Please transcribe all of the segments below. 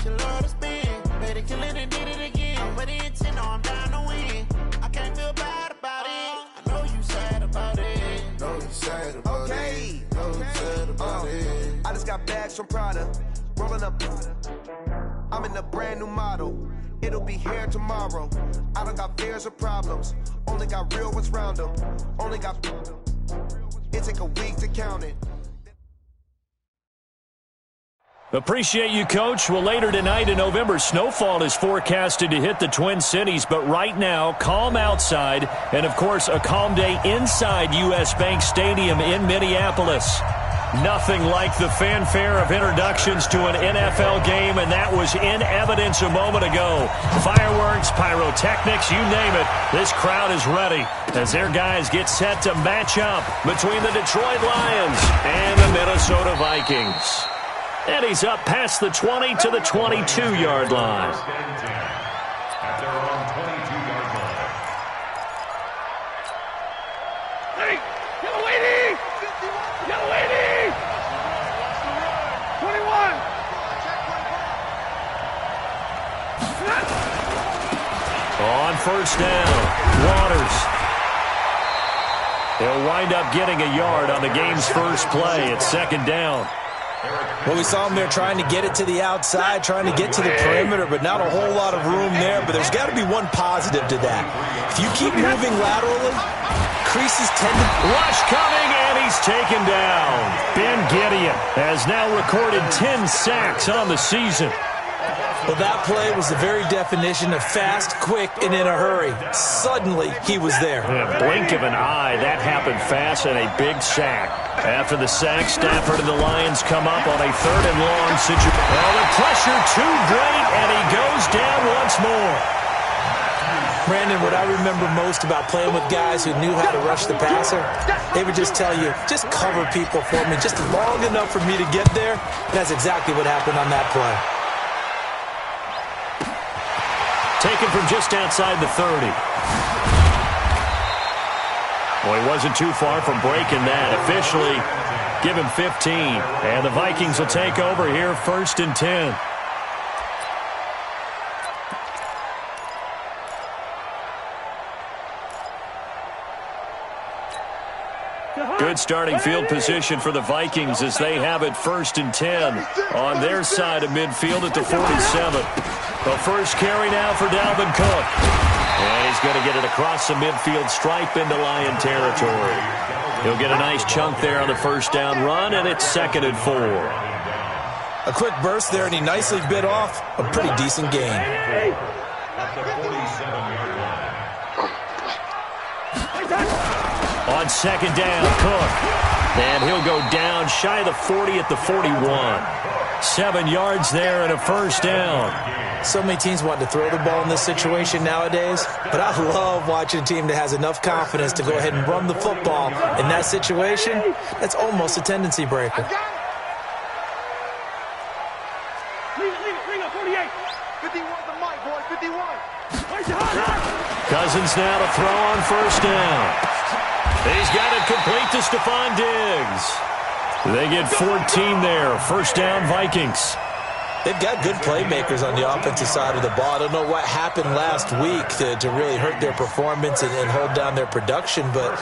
she love to spin. Better kill it and did it again. I'm ready and 10, I'm down to win. I can't feel bad about it. I know you sad about it. Know you sad about it. Know you sad about it. I just got bags from Prada. Rolling up. I'm in a brand new model. It'll be here tomorrow. I don't got fears or problems. Only got real ones round them. Only got. It take a week to count it. Appreciate you, Coach. Well, later tonight in November, snowfall is forecasted to hit the Twin Cities, but right now, calm outside, and of course, a calm day inside U.S. Bank Stadium in Minneapolis. Nothing like the fanfare of introductions to an NFL game, and that was in evidence a moment ago. Fireworks, pyrotechnics, you name it. This crowd is ready as their guys get set to match up between the Detroit Lions and the Minnesota Vikings. And he's up past the 20 to the 22-yard line. At their own 22-yard line. Hey, yellow lady! Yellow lady! 21! On first down, Waters. He'll wind up getting a yard on the game's first play. It's second down. Well, we saw him there trying to get it to the outside, trying to get to the perimeter, but not a whole lot of room there. But there's got to be one positive to that. If you keep moving laterally, creases tend to... Rush coming, and he's taken down. Ben Gideon has now recorded 10 sacks on the season. Well, that play was the very definition of fast, quick, and in a hurry. Suddenly, he was there. In a blink of an eye, that happened fast, and a big sack. After the sack, Stafford and the Lions come up on a third and long situation. Oh, the pressure too great, and he goes down once more. Brandon, what I remember most about playing with guys who knew how to rush the passer, they would just tell you, just cover people for me, just long enough for me to get there. That's exactly what happened on that play. Taken from just outside the 30. Well, he wasn't too far from breaking that. Officially, give him 15. And the Vikings will take over here first and 10. Good starting field position for the Vikings as they have it first and 10 on their side of midfield at the 47. The first carry now for Dalvin Cook. And he's going to get it across the midfield stripe into Lion territory. He'll get a nice chunk there on the first down run, and it's second and 4. A quick burst there, and he nicely bit off a pretty decent gain. At the 47-yard line. On second down, Cook. And he'll go down shy of the 40 at the 41. 7 yards there and a first down. So many teams want to throw the ball in this situation nowadays, but I love watching a team that has enough confidence to go ahead and run the football in that situation. That's almost a tendency breaker. Cousins now to throw on first down. He's got it complete to Stephon Diggs. They get 14 there. First down, Vikings. They've got good playmakers on the offensive side of the ball. I don't know what happened last week to really hurt their performance and hold down their production, but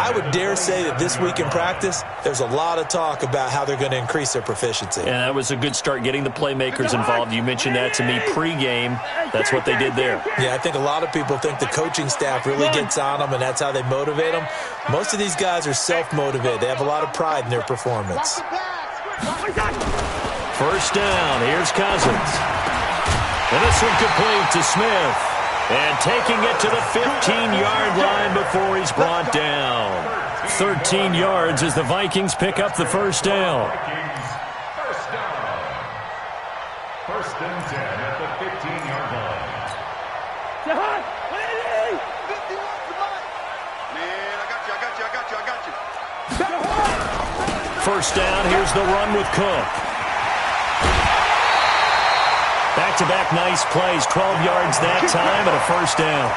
I would dare say that this week in practice, there's a lot of talk about how they're going to increase their proficiency. And that was a good start, getting the playmakers involved. You mentioned that to me pregame. That's what they did there. Yeah, I think a lot of people think the coaching staff really gets on them, and that's how they motivate them. Most of these guys are self-motivated. They have a lot of pride in their performance. First down, here's Cousins. And this one complete to Smith. And taking it to the 15-yard line before he's brought down. 13 yards as the Vikings pick up the first down. First down. First and 10 at the 15-yard line. First down, here's the run with Cook. Back-to-back nice plays, 12 yards that time and a first down.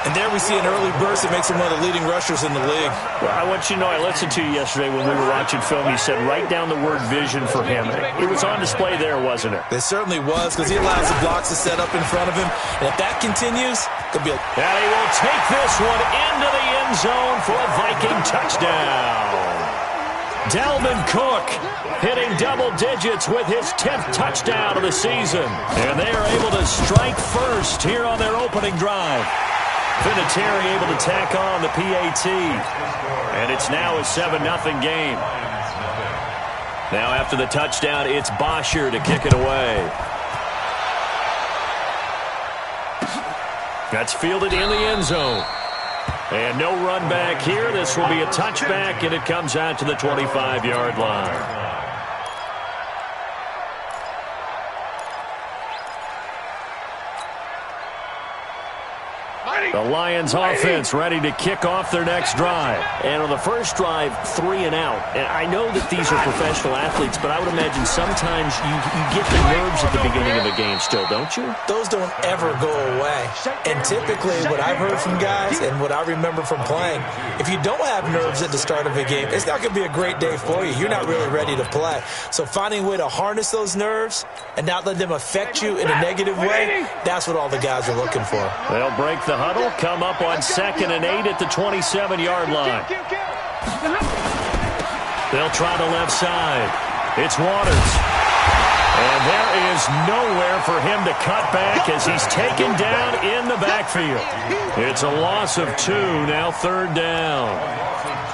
And there we see an early burst that makes him one of the leading rushers in the league. Well, I want you to know, I listened to you yesterday when we were watching film. You said write down the word vision for him. It was on display there, wasn't it? It certainly was, because he allows the blocks to set up in front of him. And if that continues, it could be a... And he will take this one into the end zone for a Viking touchdown. Dalvin Cook hitting double digits with his 10th touchdown of the season. And they are able to strike first here on their opening drive. Vinatieri able to tack on the PAT. And it's now a 7-0 game. Now after the touchdown, it's Bosher to kick it away. That's fielded in the end zone. And no run back here. This will be a touchback, and it comes out to the 25-yard line. The Lions offense ready to kick off their next drive. And on the first drive, 3 and out. And I know that these are professional athletes, but I would imagine sometimes you get the nerves at the beginning of a game still, don't you? Those don't ever go away. And typically what I've heard from guys and what I remember from playing, if you don't have nerves at the start of a game, it's not going to be a great day for you. You're not really ready to play. So finding a way to harness those nerves and not let them affect you in a negative way, that's what all the guys are looking for. They'll break the huddle. Come up on 2nd and 8 at the 27-yard line. They'll try the left side. It's Waters. And there is nowhere for him to cut back as he's taken down in the backfield. It's a loss of 2, now 3rd down.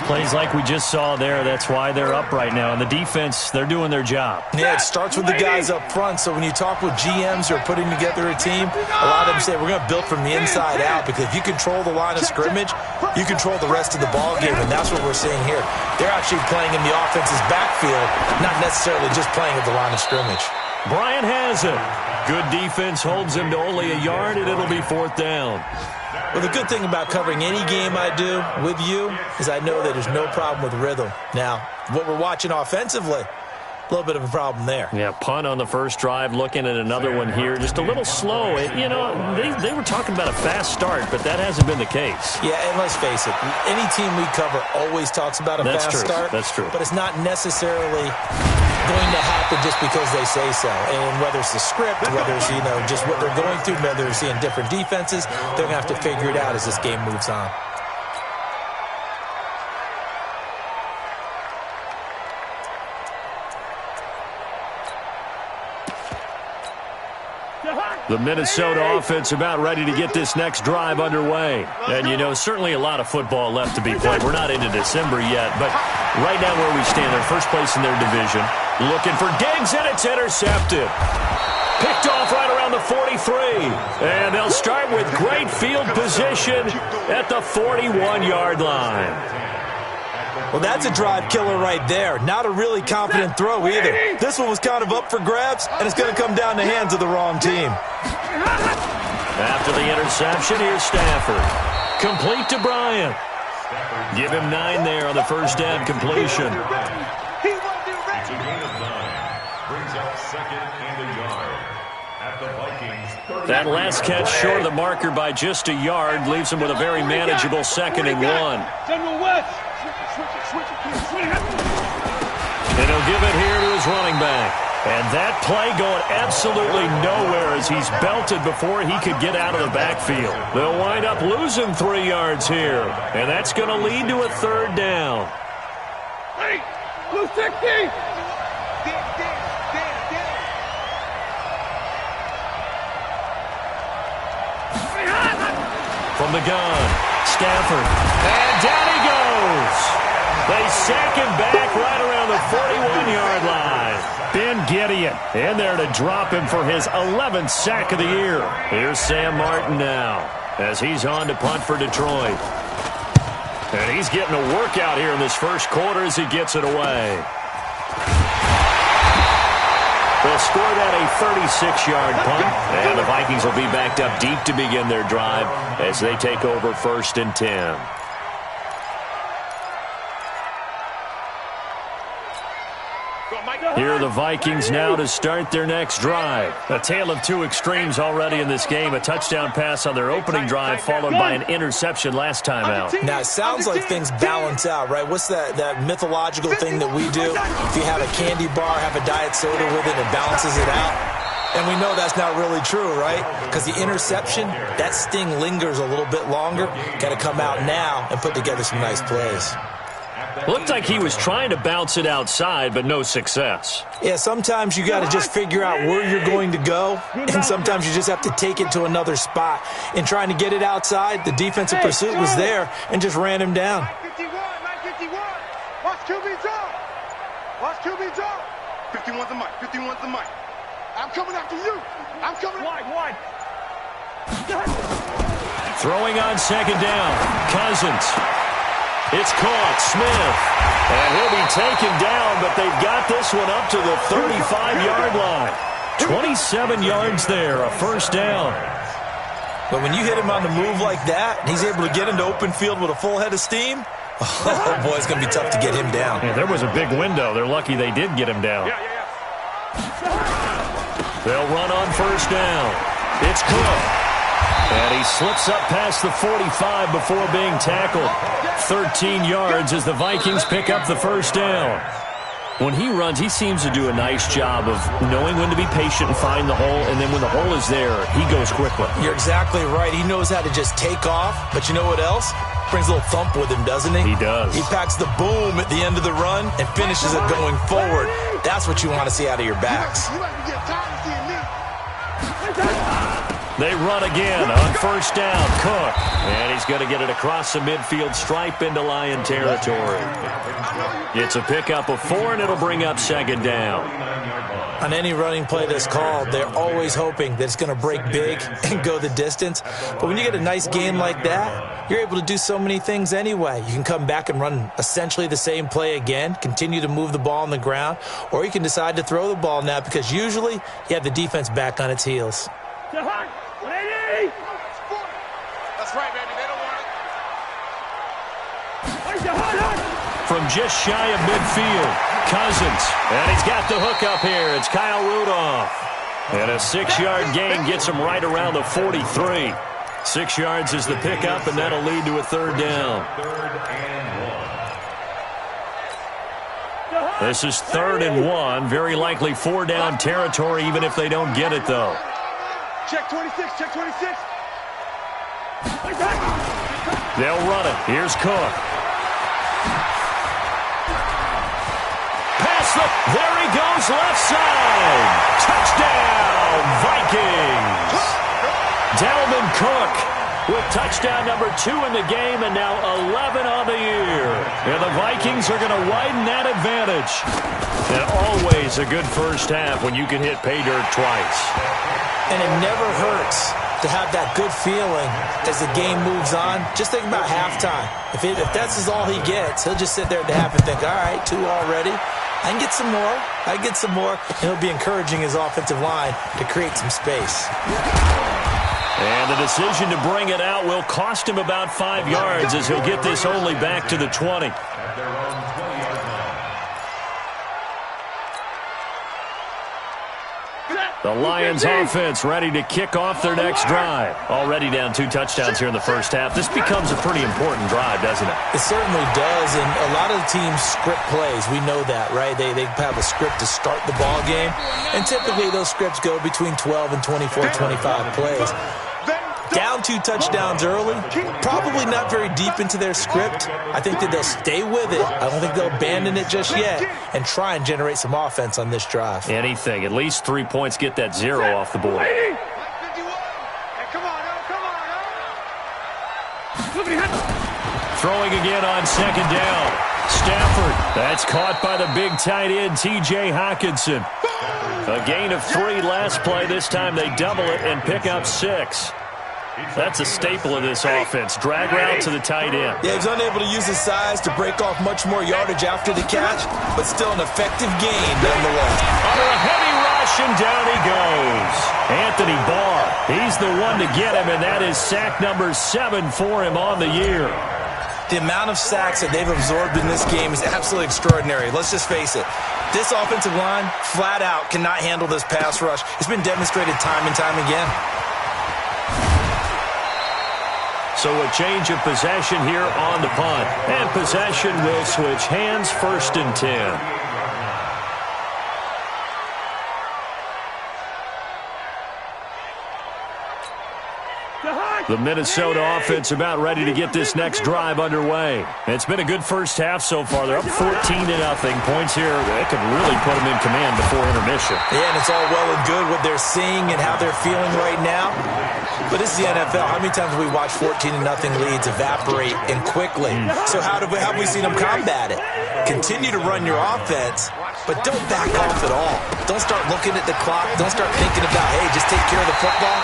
Plays like we just saw there, that's why they're up right now. And the defense, they're doing their job. Yeah, it starts with the guys up front. So when you talk with GMs who are putting together a team, a lot of them say we're going to build from the inside out, because if you control the line of scrimmage, you control the rest of the ball game, and that's what we're seeing here. They're actually playing in the offense's backfield, not necessarily just playing at the line of scrimmage. Bryant has it. Good defense holds him to only a yard, and it'll be 4th down. Well, the good thing about covering any game I do with you is I know that there's no problem with rhythm. Now, what we're watching offensively, a little bit of a problem there. Yeah, punt on the first drive, looking at another one here. Just a little slow. You know, they were talking about a fast start, but that hasn't been the case. Yeah, and let's face it, any team we cover always talks about a fast start. That's true. But it's not necessarily going to happen just because they say so. And whether it's the script, whether it's, just what they're going through, whether they're seeing different defenses, they're going to have to figure it out as this game moves on. The Minnesota offense about ready to get this next drive underway. And, certainly a lot of football left to be played. We're not into December yet, but right now where we stand, they're first place in their division. Looking for Diggs, and it's intercepted. Picked off right around the 43. And they'll start with great field position at the 41-yard line. Well, that's a drive killer right there. Not a really confident throw either. This one was kind of up for grabs, and it's going to come down the hands of the wrong team. After the interception, here's Stafford. Complete to Bryant. Give him 9 there on the first down completion. That last catch short of the marker by just a yard leaves him with a very manageable 2nd and 1. And he'll give it here to his running back. And that play going absolutely nowhere as he's belted before he could get out of the backfield. They'll wind up losing 3 yards here. And that's going to lead to a 3rd down. Hey, blue 60! From the gun, Stafford. And down he goes. They sack him back right around the 41-yard line. Ben Gideon in there to drop him for his 11th sack of the year. Here's Sam Martin now as he's on to punt for Detroit. And he's getting a workout here in this first quarter as he gets it away. They'll score that a 36-yard punt, and the Vikings will be backed up deep to begin their drive as they take over 1st and 10. Here are the Vikings now to start their next drive. A tale of two extremes already in this game. A touchdown pass on their opening drive followed by an interception last time out. Now, it sounds like things balance out, right? What's that mythological thing that we do? If you have a candy bar, have a diet soda with it, it balances it out. And we know that's not really true, right? Because the interception, that sting lingers a little bit longer. Got to come out now and put together some nice plays. Looked like he was trying to bounce it outside, but no success. Yeah, sometimes you got to just figure out where you're going to go, and sometimes you just have to take it to another spot. In trying to get it outside, the defensive pursuit was there and just ran him down. 951. Watch QB draw. Watch QB draw. 51's the mic. 51's the mic. I'm coming after you. I'm coming. Wide. Throwing on second down. Cousins. It's caught. Smith. And he'll be taken down, but they've got this one up to the 35-yard line. 27 yards there, a first down. But when you hit him on the move like that, and he's able to get into open field with a full head of steam, oh, boy, it's going to be tough to get him down. Yeah, there was a big window. They're lucky they did get him down. They'll run on first down. It's Cook. And he slips up past the 45 before being tackled. 13 yards as the Vikings pick up the first down. When he runs, he seems to do a nice job of knowing when to be patient and find the hole, and then when the hole is there, he goes quickly. You're exactly right. He knows how to just take off, but you know what else? Brings a little thump with him, doesn't he? He does. He packs the boom at the end of the run and finishes it going forward. That's what you want to see out of your backs. They run again on first down. Cook. And he's going to get it across the midfield stripe into Lion territory. It's a pickup of 4, and it'll bring up second down. On any running play that's called, they're always hoping that it's going to break big and go the distance. But when you get a nice game like that, you're able to do so many things anyway. You can come back and run essentially the same play again, continue to move the ball on the ground, or you can decide to throw the ball now because usually you have the defense back on its heels. That's right, baby. They don't want it. From just shy of midfield, Cousins. And he's got the hook up here. It's Kyle Rudolph. And a 6-yard gain gets him right around the 43. 6 yards is the pickup, and that'll lead to a third down. This is 3rd and 1. Very likely 4-down territory, even if they don't get it, though. Check 26. Check 26. They'll run it. Here's Cook. There he goes, left side. Touchdown, Vikings. Dalvin Cook with touchdown number 2 in the game and now 11 on the year. And the Vikings are going to widen that advantage. And always a good first half when you can hit pay dirt twice. And it never hurts to have that good feeling as the game moves on. Just think about halftime. If that's all he gets, he'll just sit there at the half and think, all right, 2 already. I can get some more. I get some more. And he'll be encouraging his offensive line to create some space. And the decision to bring it out will cost him about 5 yards as he'll get this only back to the 20. The Lions offense ready to kick off their next drive. Already down 2 touchdowns here in the first half. This becomes a pretty important drive, doesn't it? It certainly does, and a lot of the teams script plays. We know that, right? They have a script to start the ball game, and typically those scripts go between 12 and 24, 25 plays. Down 2 touchdowns early, probably not very deep into their script. I think that they'll stay with it. I don't think they'll abandon it just yet and try and generate some offense on this drive. Anything. At least 3 points, get that 0 off the board. Hey, come on. Throwing again on second down. Stafford. That's caught by the big tight end, T.J. Hockenson. A gain of 3 last play. This time they double it and pick up 6. That's a staple of this offense. Drag route to the tight end. Yeah, he's unable to use his size to break off much more yardage after the catch, but still an effective gain nonetheless. Under a heavy rush, and down he goes. Anthony Barr, he's the one to get him, and that is sack number 7 for him on the year. The amount of sacks that they've absorbed in this game is absolutely extraordinary. Let's just face it. This offensive line, flat out, cannot handle this pass rush. It's been demonstrated time and time again. So a change of possession here on the punt. And possession will switch hands, 1st and 10. The Minnesota offense about ready to get this next drive underway. It's been a good first half so far. They're up 14-0. Points here, they could really put them in command before intermission. Yeah, and it's all well and good what they're seeing and how they're feeling right now. But this is the NFL. How many times have we watched 14-0 leads evaporate and quickly? So how have we seen them combat it? Continue to run your offense, but don't back off at all. Don't start looking at the clock. Don't start thinking about, hey, just take care of the football.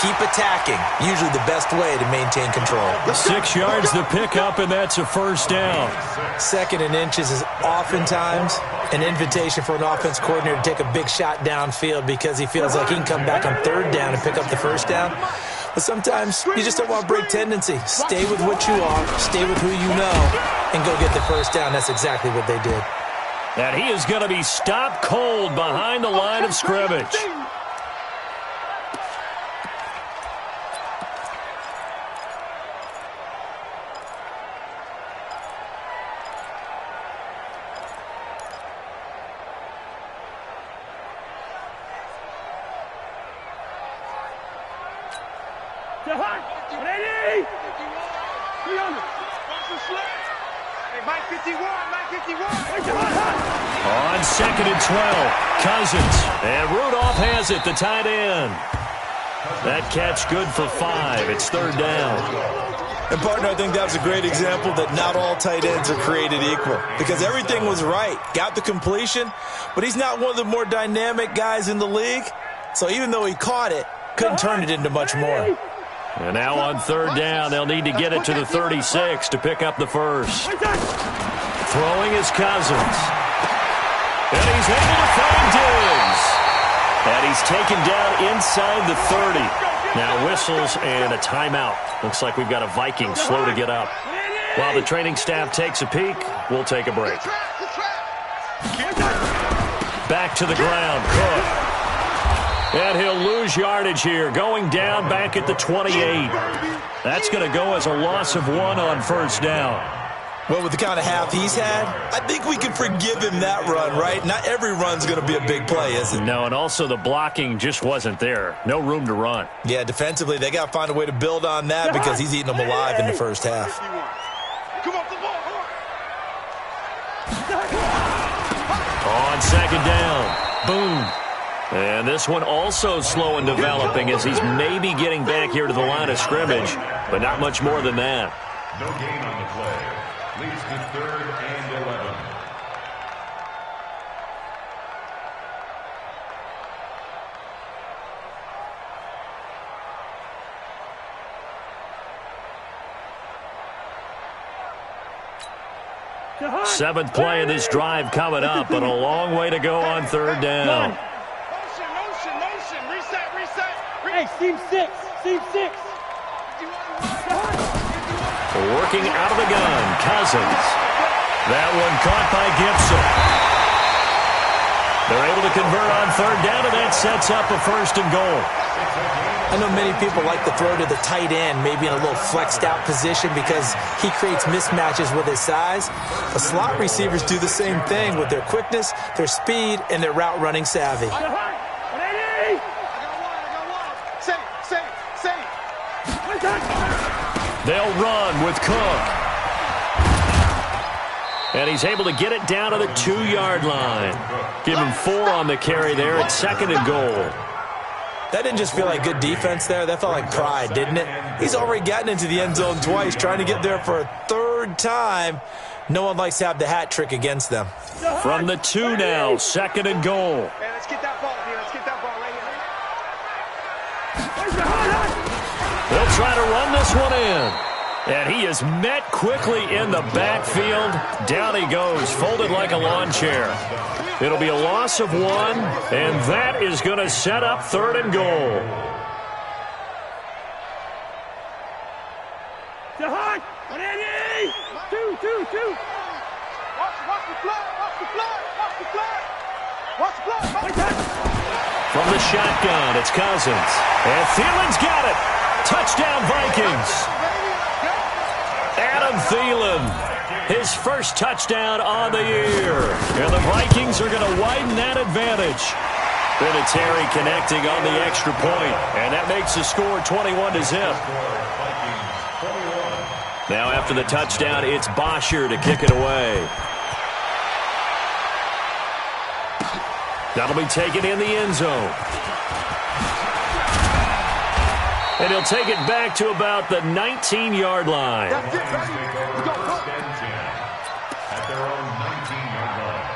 Keep attacking. Usually the best way to maintain control. 6 yards the pickup, and that's a 1st down. 2nd and inches is oftentimes an invitation for an offense coordinator to take a big shot downfield because he feels like he can come back on 3rd down and pick up the 1st down. But sometimes you just don't want to break tendency. Stay with what you are, stay with who you know, and go get the 1st down. That's exactly what they did. And he is going to be stopped cold behind the line of scrimmage. On 2nd and 12, Cousins. And Rudolph has it, the tight end. That catch good for 5. It's 3rd down. And, partner, I think that was a great example that not all tight ends are created equal because everything was right. Got the completion, but he's not one of the more dynamic guys in the league. So even though he caught it, couldn't turn it into much more. And now on 3rd down, they'll need to get it to the 36 to pick up the 1st. Throwing is Cousins. And he's able to find Diggs. And he's taken down inside the 30. Now whistles and a timeout. Looks like we've got a Viking slow to get up. While the training staff takes a peek, we'll take a break. Back to the ground, Cook. And he'll lose yardage here, going down back at the 28. That's going to go as a loss of 1 on 1st down. Well, with the kind of half he's had, I think we can forgive him that run, right? Not every run's going to be a big play, is it? No, and also the blocking just wasn't there. No room to run. Yeah, defensively, they got to find a way to build on that because he's eating them alive in the first half. On 2nd down, boom. And this one also slow in developing as he's maybe getting back here to the line of scrimmage, but not much more than that. No gain on the play. Leads to 3rd and 11. Seventh play of this drive coming up, but a long way to go on 3rd down. Motion. Reset. Hey, seam 6. Working out of the gun, Cousins. That one caught by Gibson. They're able to convert on 3rd down, and that sets up a 1st and goal. I know many people like to throw to the tight end, maybe in a little flexed out position because he creates mismatches with his size. But slot receivers do the same thing with their quickness, their speed, and their route running savvy. They'll run with Cook. And he's able to get it down to the 2-yard line. Give him 4 on the carry there at 2nd and goal. That didn't just feel like good defense there. That felt like pride, didn't it? He's already gotten into the end zone twice, trying to get there for a 3rd time. No one likes to have the hat trick against them. From the 2 now, 2nd and goal. Man, let's get that ball here. Let's get that ball right here. They'll try to run this one in. And he is met quickly in the backfield. Down he goes, folded like a lawn chair. It'll be a loss of 1, and that is going to set up 3rd and goal. Watch the flag. From the shotgun, it's Cousins. And Thielen's got it. Touchdown, Vikings. Adam Thielen, his first touchdown on the year. And the Vikings are going to widen that advantage. Vinatieri connecting on the extra point, and that makes the score 21-0. Now after the touchdown, it's Bosher to kick it away. That'll be taken in the end zone. And he'll take it back to about the 19-yard line. At their own 19-yard line.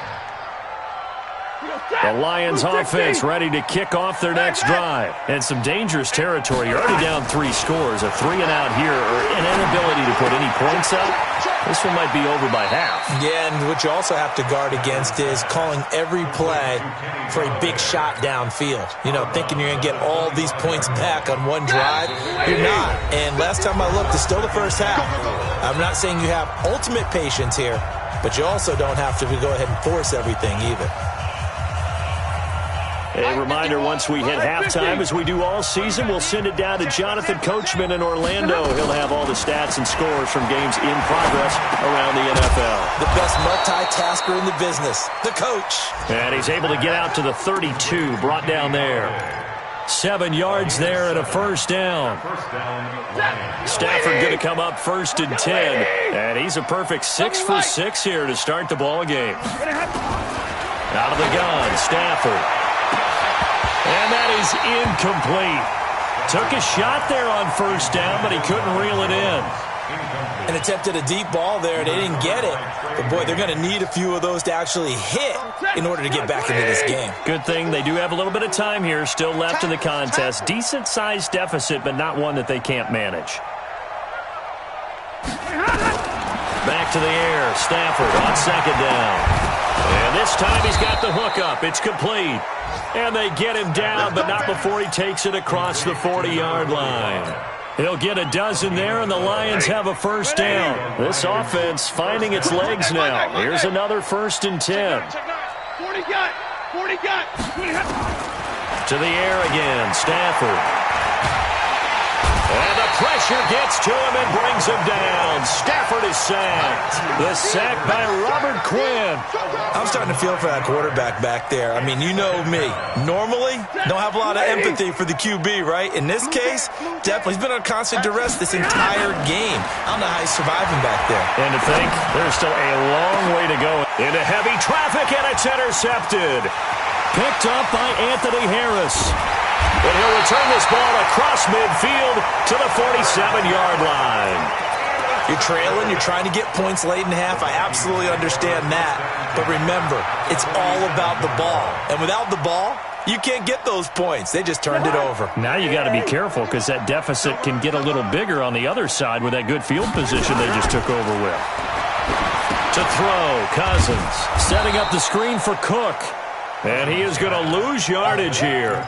The Lions offense ready to kick off their next drive. And some dangerous territory. You're already down 3 scores. A 3-and-out here or an inability to put any points up. This one might be over by half. Yeah, and what you also have to guard against is calling every play for a big shot downfield. You know, thinking you're going to get all these points back on one drive. You're not. And last time I looked, it's still the first half. I'm not saying you have ultimate patience here, but you also don't have to go ahead and force everything either. A reminder, once we hit halftime, as we do all season, we'll send it down to Jonathan Coachman in Orlando. He'll have all the stats and scores from games in progress around the NFL. The best multitasker in the business, the coach. And he's able to get out to the 32, brought down there. 7 yards there and a first down. Stafford going to come up 1st and 10. And he's a perfect 6 for 6 here to start the ball game. Out of the gun, Stafford. And that is incomplete. Took a shot there on first down, but he couldn't reel it in. And attempted a deep ball there. They didn't get it. But, boy, they're going to need a few of those to actually hit in order to get back into this game. Good thing they do have a little bit of time here still left in the contest. Decent-sized deficit, but not one that they can't manage. Back to the air. Stafford on 2nd down. And this time he's got the hook up. It's complete. And they get him down, but not before he takes it across the 40-yard line. He'll get a dozen there, and the Lions have a first down. This offense finding its legs now. Here's another 1st and 10. 40 got. To the air again, Stafford. And the pressure gets to him and brings him down. Stafford is sacked. The sack by Robert Quinn. I'm starting to feel for that quarterback back there. I mean, you know me. Normally, don't have a lot of empathy for the QB, right? In this case, definitely. He's been under constant duress this entire game. I don't know how he's surviving back there. And to think, there's still a long way to go. Into heavy traffic, and it's intercepted. Picked up by Anthony Harris. And he'll return this ball across midfield to the 47-yard line. You're trailing. You're trying to get points late in half. I absolutely understand that. But remember, it's all about the ball. And without the ball, you can't get those points. They just turned it over. Now you got to be careful because that deficit can get a little bigger on the other side with that good field position they just took over with. To throw, Cousins setting up the screen for Cook. And he is going to lose yardage here.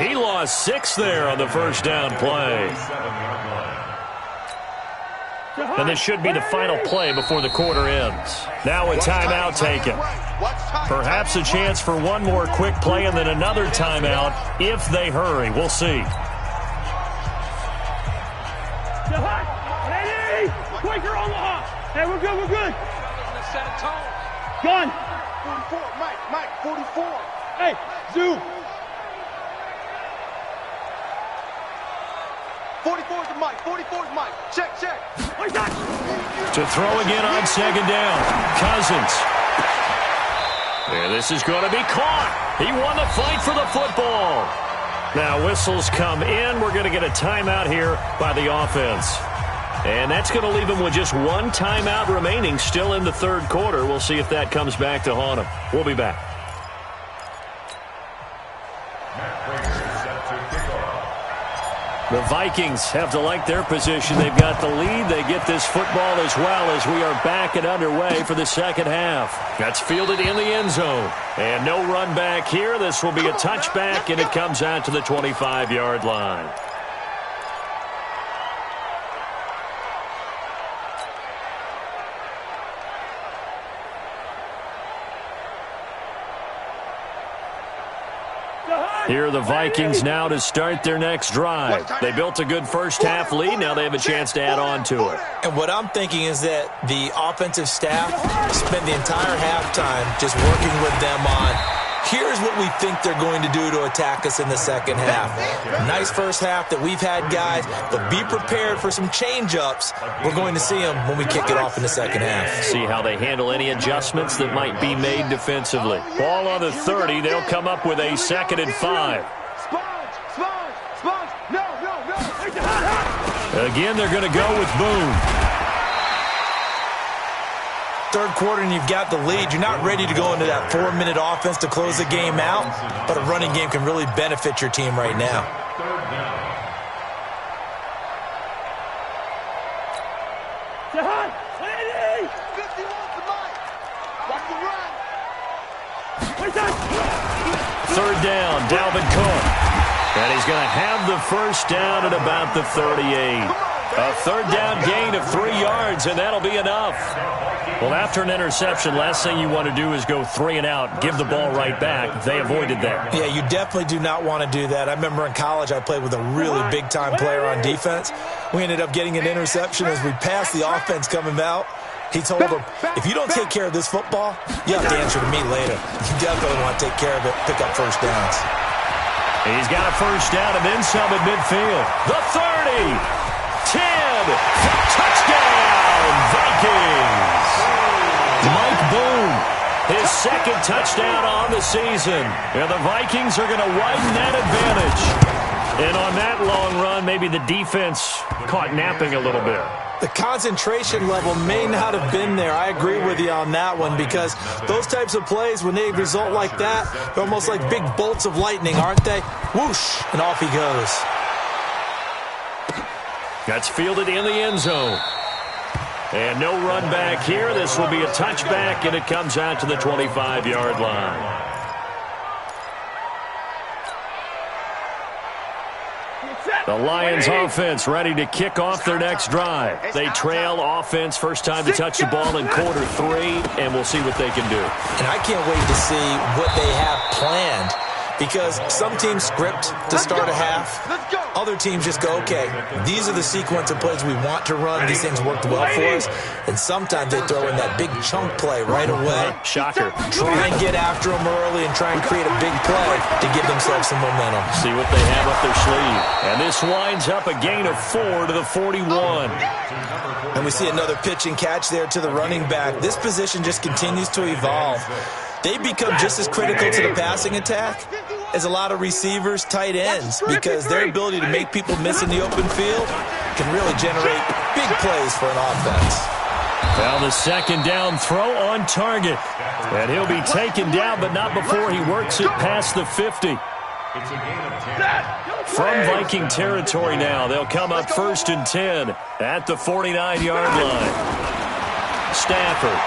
He lost 6 there on the first down play. And this should be the final play before the quarter ends. Now a timeout taken. Perhaps a chance for one more quick play and then another timeout if they hurry. We'll see. Quaker Omaha. Hey, we're good. Set a tone. Gun. 44, Mike, 44. Hey, Zoo. 44 to Mike, Check. To throw again on 2nd down. Cousins. And this is going to be caught. He won the fight for the football. Now whistles come in. We're going to get a timeout here by the offense. And that's going to leave him with just one timeout remaining still in the 3rd quarter. We'll see if that comes back to haunt him. We'll be back. The Vikings have to like their position. They've got the lead. They get this football as well as we are back and underway for the 2nd half. That's fielded in the end zone. And no run back here. This will be a touchback, and it comes out to the 25-yard line. Here are the Vikings now to start their next drive. They built a good first-half lead. Now they have a chance to add on to it. And what I'm thinking is that the offensive staff spent the entire halftime just working with them on, here's what we think they're going to do to attack us in the second half. Nice first half that we've had, guys, but be prepared for some change-ups. We're going to see them when we kick it off in the second half. See how they handle any adjustments that might be made defensively. Ball on the 30. They'll come up with a 2nd and 5. Again, they're going to go with Boone. Third quarter and you've got the lead. You're not ready to go into that 4-minute offense to close the game out, but a running game can really benefit your team right now. Third down, Dalvin Cook. And he's going to have the first down at about the 38. A third down gain of 3 yards, and that'll be enough. Well, after an interception, last thing you want to do is go 3 and out, give the ball right back. They avoided that. Yeah, you definitely do not want to do that. I remember in college I played with a really big-time player on defense. We ended up getting an interception as we passed the offense coming out. He told him, if you don't take care of this football, you have to answer to me later. You definitely want to take care of it, pick up first downs. He's got a first down and then some at midfield. The 30, 10, touchdown, Vikings. Mike Boone, his 2nd touchdown on the season. And the Vikings are going to widen that advantage. And on that long run, maybe the defense caught napping a little bit. The concentration level may not have been there. I agree with you on that one because those types of plays, when they result like that, they're almost like big bolts of lightning, aren't they? Whoosh, and off he goes. That's fielded in the end zone. And no run back here. This will be a touchback, and it comes out to the 25-yard line. The Lions offense ready to kick off their next drive. They trail offense, first time to touch the ball in quarter 3, and we'll see what they can do. And I can't wait to see what they have planned because some teams script to start a half. Other teams just go, okay, these are the sequence of plays we want to run. These things worked well for us. And sometimes they throw in that big chunk play right away. Shocker. Try and get after them early and try and create a big play to give themselves some momentum. See what they have up their sleeve. And this winds up a gain of 4 to the 41. And we see another pitch and catch there to the running back. This position just continues to evolve. They become just as critical to the passing attack as a lot of receivers, tight ends, because their ability to make people miss in the open field can really generate big plays for an offense. Well, the 2nd down throw on target. And he'll be taken down, but not before he works it past the 50. From Viking territory now, they'll come up 1st and 10 at the 49-yard line. Stafford.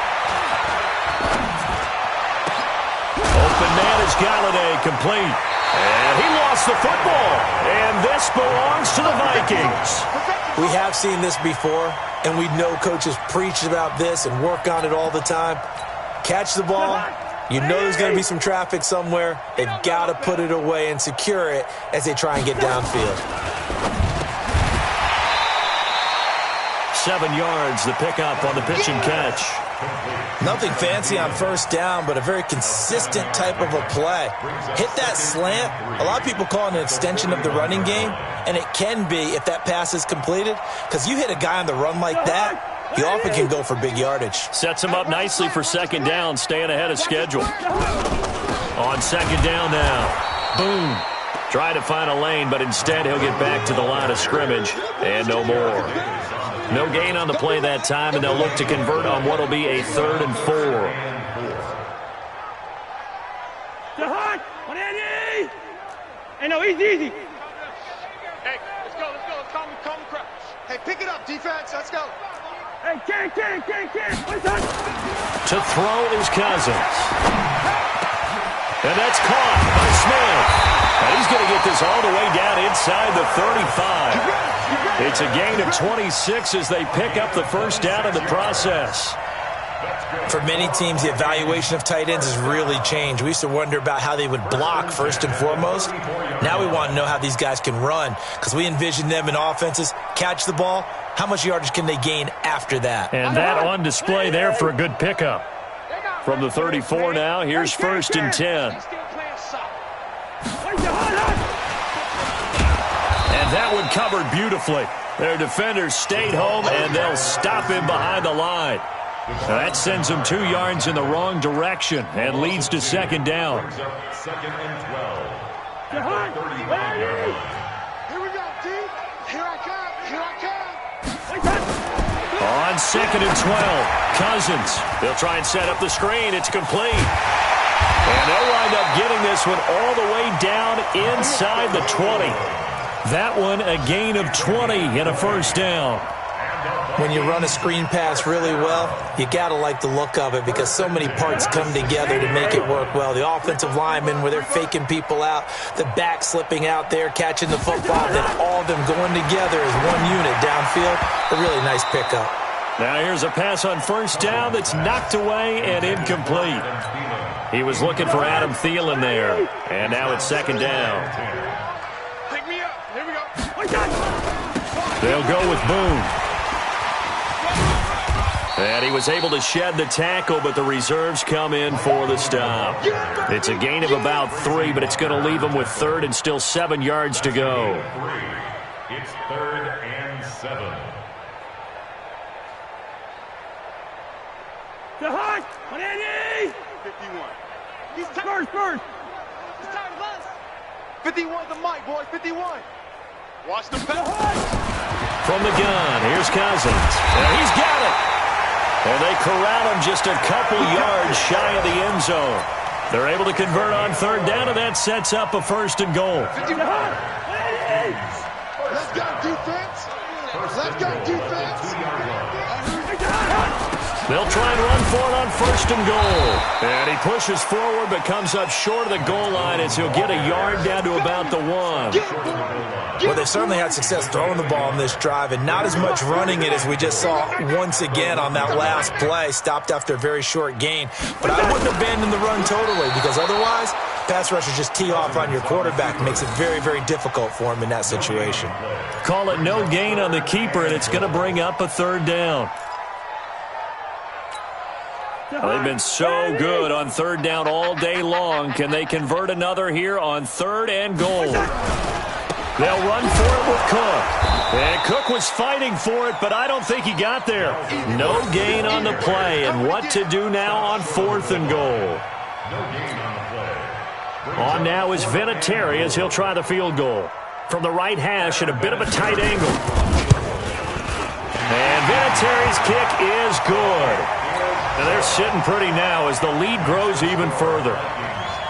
Open man is Galladay, complete. And he lost the football. And this belongs to the Vikings. We have seen this before, and we know coaches preach about this and work on it all the time. Catch the ball. You know there's going to be some traffic somewhere. They've got to put it away and secure it as they try and get downfield. 7 yards, the pickup on the pitch and catch. Nothing fancy on first down, but a very consistent type of a play. Hit that slant. A lot of people call it an extension of the running game, and it can be if that pass is completed, because you hit a guy on the run like that, you often can go for big yardage. Sets him up nicely for 2nd down, staying ahead of schedule. On 2nd down now, Boone. Try to find a lane, but instead he'll get back to the line of scrimmage, and no more. No gain on the play that time, and they'll look to convert on what will be a 3rd and 4. Hey, no, easy. Hey, let's go. Calm the crowd. Hey, pick it up, defense. Let's go. Hey, King. To throw is Cousins. And that's caught by Smith. And he's going to get this all the way down inside the 35. It's a gain of 26 as they pick up the first down in the process. For many teams, the evaluation of tight ends has really changed. We used to wonder about how they would block first and foremost. Now we want to know how these guys can run, because we envision them in offenses catch the ball. How much yardage can they gain after that? And that on display there for a good pickup. From the 34 now, here's 1st and 10. And that one covered beautifully. Their defenders stayed home, and they'll stop him behind the line. Now that sends them 2 yards in the wrong direction and leads to 2nd down. 2nd and 12. Here we go, D. Here I come. Here I come. On 2nd and 12, Cousins. They'll try and set up the screen. It's complete. And they'll wind up getting this one all the way down inside the 20. That one a gain of 20 and a 1st down. When you run a screen pass really well, you got to like the look of it because so many parts come together to make it work well. The offensive linemen, where they're faking people out, the back slipping out there, catching the football, then all of them going together as one unit downfield. A really nice pickup. Now here's a pass on 1st down that's knocked away and incomplete. He was looking for Adam Thielen there, and now it's 2nd down. Pick me up. Here we go. They'll go with Boone. And he was able to shed the tackle, but the reserves come in for the stop. It's a gain of about 3, but it's going to leave him with 3rd and still 7 yards to go. It's 3rd and 7. The hut! 180! 51. He's first. It's time to bust. 51 the mic, boys. 51. Watch the pass. From the gun, here's Cousins. And he's got it. And they corral him just a couple yards shy of the end zone. They're able to convert on 3rd down, and that sets up a 1st and goal. Let's go, defense. Let's go, defense. They'll try and run for it on 1st and goal. And he pushes forward but comes up short of the goal line as he'll get a yard down to about the 1. Well, they certainly had success throwing the ball in this drive and not as much running it as we just saw once again on that last play. Stopped after a very short gain. But I wouldn't abandon the run totally because otherwise pass rushers just tee off on your quarterback. Makes it very, very difficult for him in that situation. Call it no gain on the keeper, and it's going to bring up a 3rd down. Well, they've been so good on 3rd down all day long. Can they convert another here on 3rd and goal? They'll run for it with Cook. And Cook was fighting for it, but I don't think he got there. No gain on the play, and what to do now on 4th and goal. On now is Vinatieri as he'll try the field goal. From the right hash at a bit of a tight angle. And Vinatieri's kick is good. And they're sitting pretty now as the lead grows even further.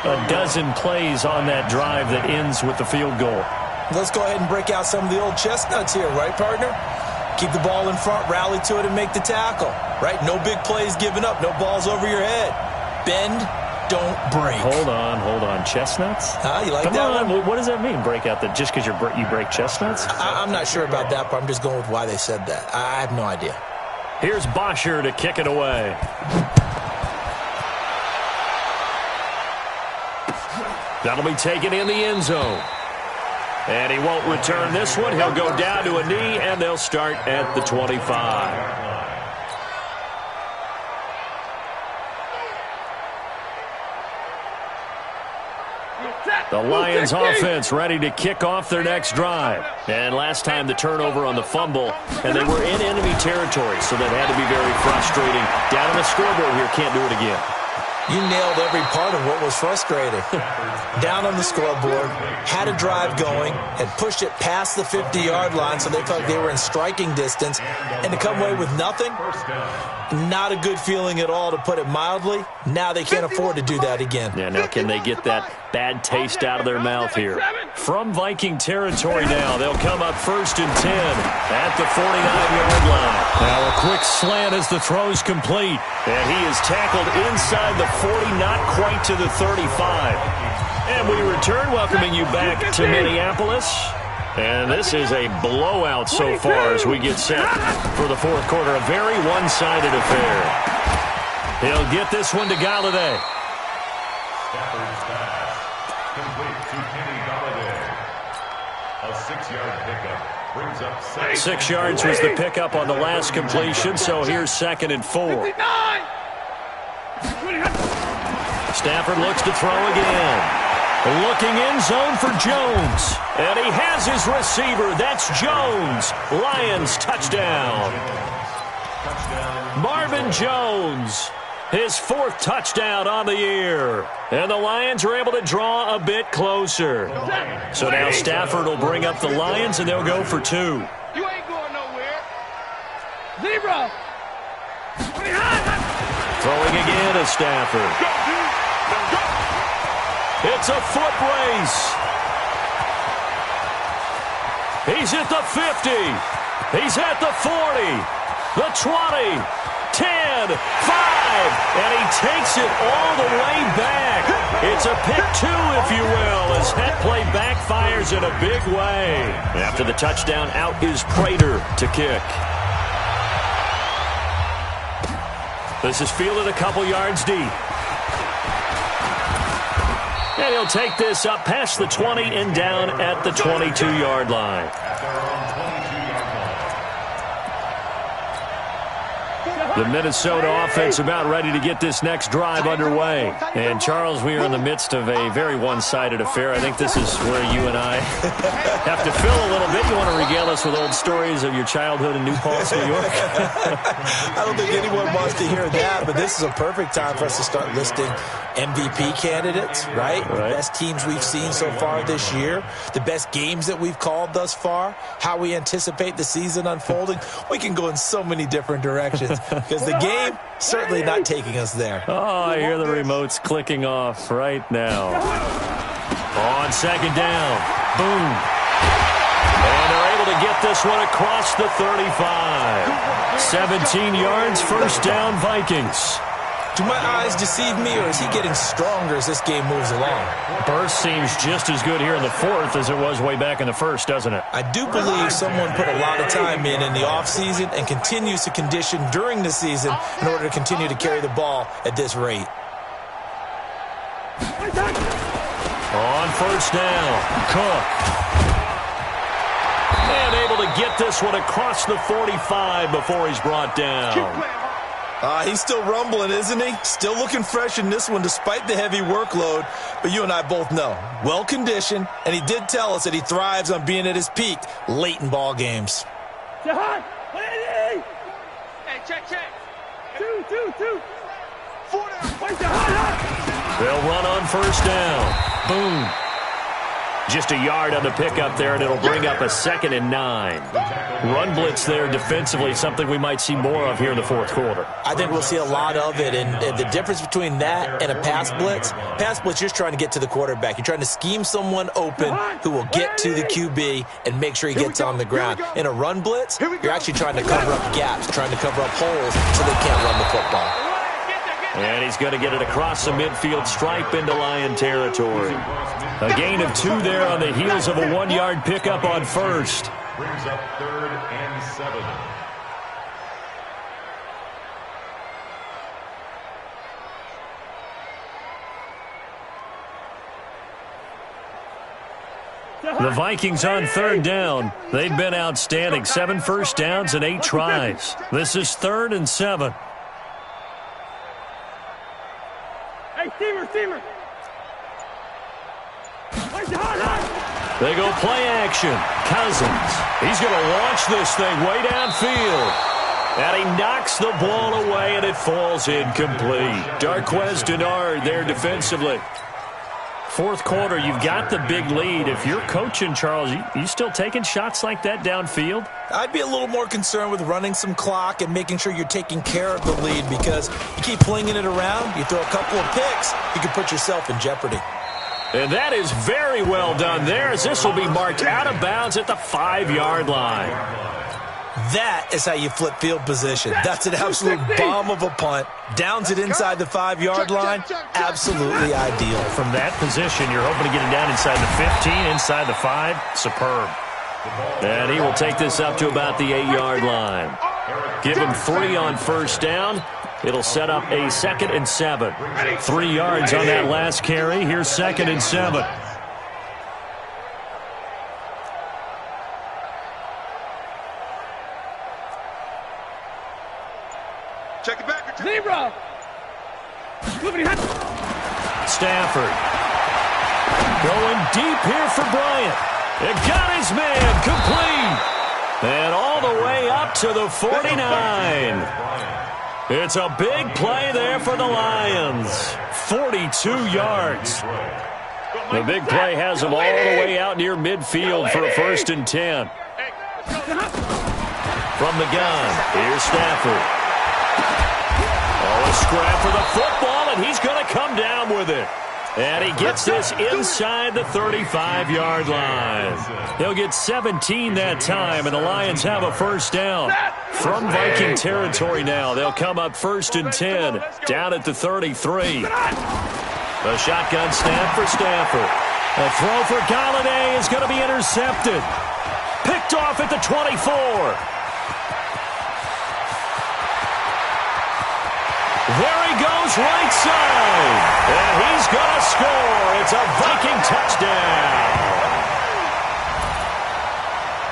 A dozen plays on that drive that ends with the field goal. Let's go ahead and break out some of the old chestnuts here, right, partner? Keep the ball in front, rally to it, and make the tackle, right? No big plays given up, no balls over your head. Bend, don't break. Hold on. Chestnuts? You like Come that on. one? What does that mean, break out that just because you break chestnuts? I'm not sure about that, but I'm just going with why they said that. I have no idea. Here's Bosher to kick it away. That'll be taken in the end zone. And he won't return this one. He'll go down to a knee, and they'll start at the 25. The Lions offense ready to kick off their next drive. And last time the turnover on the fumble, and they were in enemy territory, so that had to be very frustrating. Down on the scoreboard here, can't do it again. You nailed every part of what was frustrating. Down on the scoreboard, had a drive going, had pushed it past the 50-yard line so they felt like they were in striking distance, and to come away with nothing, not a good feeling at all, to put it mildly. Now they can't afford to do that again. Yeah, now can they get that bad taste out of their mouth here? From Viking territory now, they'll come up 1st and 10 at the 49-yard line. Now a quick slant as the throw's complete, and he is tackled inside the 40, not quite to the 35. And we return, welcoming you back to Minneapolis. And this is a blowout so far as we get set for the 4th quarter. A very one-sided affair. He'll get this one to Galladay. Stafford's pass. Complete to Kenny Galladay. A 6-yard pickup. Brings up 6 yards was the pickup on the last completion, so here's 2nd and 4. Stafford looks to throw again. Looking in zone for Jones. And he has his receiver. That's Jones. Lions touchdown. Marvin Jones. His 4th touchdown on the year. And the Lions are able to draw a bit closer. So now Stafford will bring up the Lions, and they'll go for 2. You ain't going nowhere. Zebra. Throwing again to Stafford. It's a foot race. He's at the 50. He's at the 40. The 20. 10, 5, and he takes it all the way back. It's a pick 2, if you will, as that play backfires in a big way. After the touchdown, out is Prater to kick. This is fielded a couple yards deep. And he'll take this up past the 20 and down at the 22-yard line. The Minnesota offense about ready to get this next drive underway. And, Charles, we are in the midst of a very one-sided affair. I think this is where you and I have to fill a little bit. You want to regale us with old stories of your childhood in New Paltz, New York? I don't think anyone wants to hear that, but this is a perfect time for us to start listing MVP candidates, right? The best teams we've seen so far this year, the best games that we've called thus far, how we anticipate the season unfolding. We can go in so many different directions because the game certainly not taking us there. Oh, I hear the remotes clicking off right now. On 2nd down. Boom. And they're able to get this one across the 35. 17 yards, 1st down, Vikings. Do my eyes deceive me, or is he getting stronger as this game moves along? Burst seems just as good here in the 4th as it was way back in the 1st, doesn't it? I do believe someone put a lot of time in the offseason and continues to condition during the season in order to continue to carry the ball at this rate. On 1st down, Cook. And able to get this one across the 45 before he's brought down. He's still rumbling, isn't he? Still looking fresh in this one despite the heavy workload. But you and I both know, well-conditioned, and he did tell us that he thrives on being at his peak late in ball games. Hey, check. 2. 4 down. They'll run on 1st down. Boom. Just a yard on the pickup there, and it'll bring up a 2nd and 9. Run blitz there defensively, something we might see more of here in the 4th quarter. I think we'll see a lot of it, and the difference between that and a pass blitz, you're just trying to get to the quarterback. You're trying to scheme someone open who will get to the QB and make sure he gets on the ground. In a run blitz, you're actually trying to cover up gaps, trying to cover up holes so they can't run the football. And he's going to get it across the midfield stripe into Lion territory. A gain of 2 there on the heels of a 1-yard pickup on 1st. Brings up 3rd and 7. The Vikings on 3rd down. They've been outstanding. 7 first downs and 8 tries. This is 3rd and 7. Hey, Steamer. They go play action. Cousins. He's going to launch this thing way downfield. And he knocks the ball away, and it falls incomplete. Darqueze Dennard there defensively. 4th quarter, you've got the big lead. If you're coaching, Charles, you still taking shots like that downfield? I'd be a little more concerned with running some clock and making sure you're taking care of the lead, because you keep flinging it around, you throw a couple of picks, you can put yourself in jeopardy. And that is very well done there, as this will be marked out of bounds at the 5-yard line. That is how you flip field position. That's an absolute bomb of a punt. Downs it inside the 5-yard line. Absolutely ideal. From that position, you're hoping to get it down inside the 15, inside the 5. Superb. And he will take this up to about the 8-yard line. Give him 3 on 1st down. It'll set up a 2nd and 7. 3 yards on that last carry. Here's 2nd and 7. Check it back. Zebra. Stafford. Going deep here for Bryant. It got his man complete. And all the way up to the 49. It's a big play there for the Lions. 42 yards. The big play has them all the way out near midfield for a 1st and 10. From the gun, here's Stafford. Oh, a scrap for the football, and he's going to come down with it. And he gets this inside the 35-yard line. He'll get 17 that time, and the Lions have a 1st down. From Viking territory now, they'll come up 1st and 10, down at the 33. A shotgun snap for Stafford. A throw for Galladay is going to be intercepted. Picked off at the 24. There he goes, right side. And he's going to score. It's a Viking touchdown.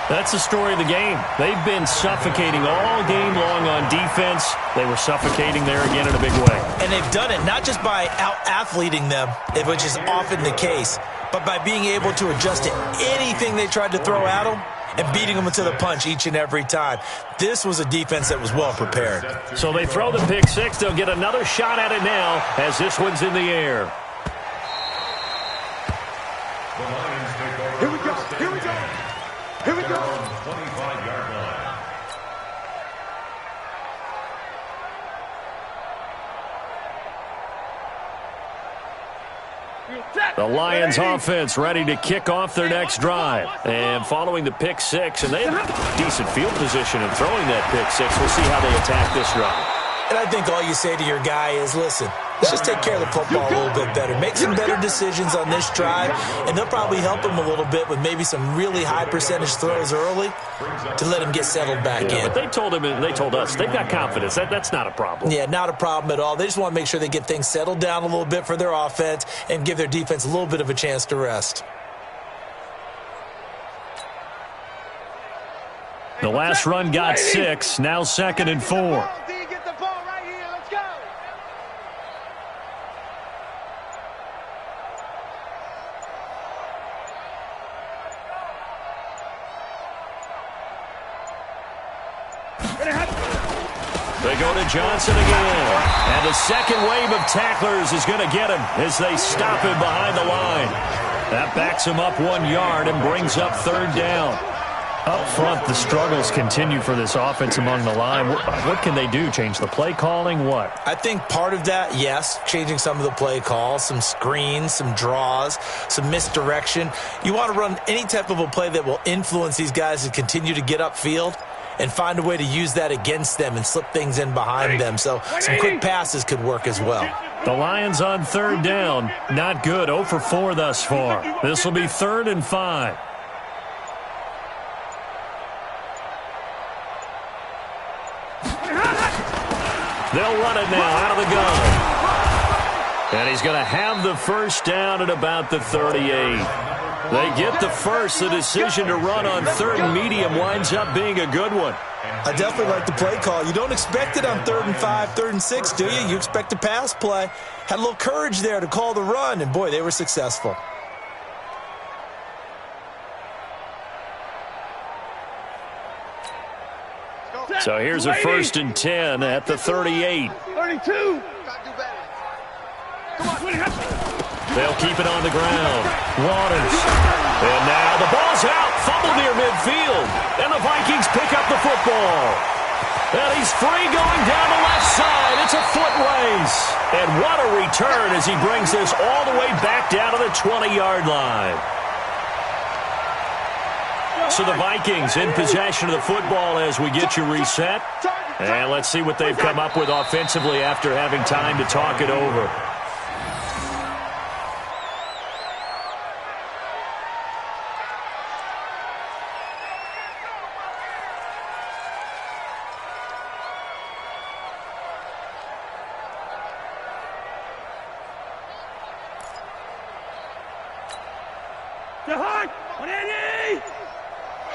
That's the story of the game. They've been suffocating all game long on defense. They were suffocating there again in a big way. And they've done it not just by out-athleting them, which is often the case, but by being able to adjust to anything they tried to throw at them and beating them to the punch each and every time. This was a defense that was well prepared. So they throw the pick 6. They'll get another shot at it now as this one's in the air. The Lions take over. Here we go. Here we go. Here we go. 25-yard line. The Lions offense ready to kick off their next drive. And following the pick 6, and they have decent field position in throwing that pick 6. We'll see how they attack this drive. And I think all you say to your guy is, listen, let's just take care of the football a little bit better. Make some better decisions on this drive, and they'll probably help him a little bit with maybe some really high percentage throws early to let him get settled back in. But they told him, and they told us, they've got confidence. That's not a problem. Yeah, not a problem at all. They just want to make sure they get things settled down a little bit for their offense and give their defense a little bit of a chance to rest. The last run got 6, now 2nd and 4. Get the ball right here. Let's go. They go to Johnson again. And the second wave of tacklers is going to get him as they stop him behind the line. That backs him up 1 yard and brings up 3rd down. Up front, the struggles continue for this offense among the line. What can they do? Change the play calling? What? I think part of that, yes, changing some of the play calls, some screens, some draws, some misdirection. You want to run any type of a play that will influence these guys to continue to get upfield and find a way to use that against them and slip things in behind them. So some quick passes could work as well. The Lions on 3rd down. Not good. 0 for 4 thus far. This will be 3rd and 5. They'll run it now out of the gun. And he's going to have the 1st down at about the 38. They get the 1st. The decision to run on 3rd and medium winds up being a good one. I definitely like the play call. You don't expect it on 3rd and 5, 3rd and 6, do you? You expect a pass play. Had a little courage there to call the run, and boy, they were successful. So here's a 1st and 10 at the 38. 32. They'll keep it on the ground. Waters. And now the ball's out. Fumble near midfield. And the Vikings pick up the football. And he's free going down the left side. It's a foot race. And what a return as he brings this all the way back down to the 20-yard line. So the Vikings in possession of the football as we get you reset. And let's see what they've come up with offensively after having time to talk it over.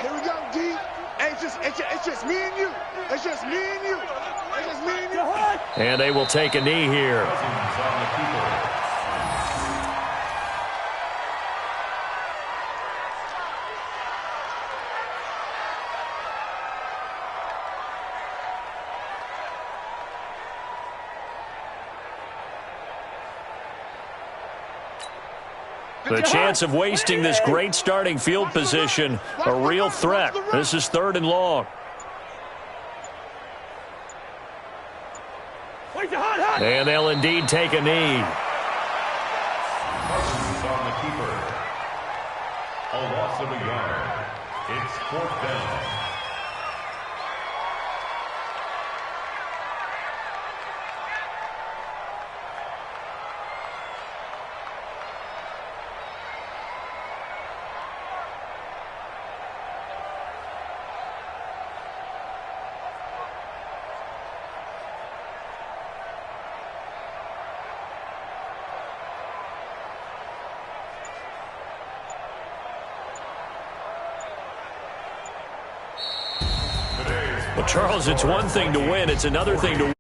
Here we go, D. Hey, it's just me and you. It's just me and you. It's just me and you. And they will take a knee here. Cousins on the keeper. The chance of wasting this great starting field position, a real threat. This is 3rd and long. And they'll indeed take a knee. Cousins on the keeper. A loss of a yard. It's 4th down. Well, Charles, it's one thing to win. It's another thing to